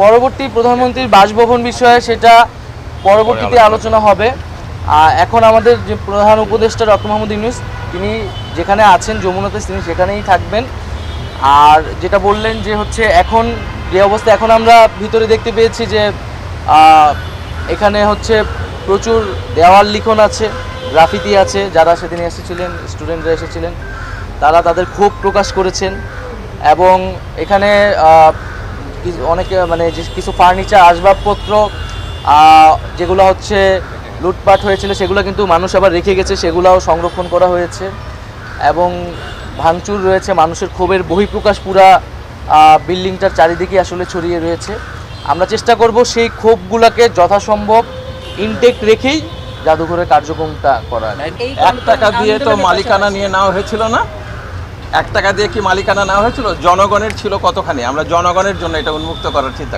পরবর্তী প্রধানমন্ত্রীর বাসভবন বিষয়ে সেটা পরবর্তীতে আলোচনা হবে। এখন আমাদের যে প্রধান উপদেষ্টা ডক্টর মোহাম্মদ ইউনূস তিনি যেখানে আছেন যমুনাতে তিনি সেখানেই থাকবেন। আর যেটা বললেন যে হচ্ছে এখন যে অবস্থা, এখন আমরা ভিতরে দেখতে পেয়েছি যে এখানে হচ্ছে প্রচুর দেওয়াল লিখন আছে, গ্রাফিতি আছে। যারা সেদিন এসেছিলেন, স্টুডেন্টরা এসেছিলেন, তারা তাদের ক্ষোভ প্রকাশ করেছেন। এবং এখানে অনেকে মানে যে কিছু ফার্নিচার আসবাবপত্র যেগুলো হচ্ছে লুটপাট হয়েছিল সেগুলো কিন্তু মানুষ আবার রেখে গেছে, সেগুলোও সংরক্ষণ করা হয়েছে। এবং ভাঙচুর রয়েছে, মানুষের ক্ষোভের বহিঃপ্রকাশ পুরা বিল্ডিংটার চারিদিকে আসলে ছড়িয়ে রয়েছে। আমরা চেষ্টা করব সেই ক্ষোভগুলোকে যথাসম্ভব ইনটেক্ট রেখেই জাদুঘরের কার্যক্রমটা করা। 1 টাকা দিয়ে তো মালিকানা নিয়ে নেওয়া হয়েছিল না? 1 টাকা দিয়ে কি মালিকানা নেওয়া হয়েছিল? জনগণের ছিল কতখানি? আমরা জনগণের জন্য এটা উন্মুক্ত করার চিন্তা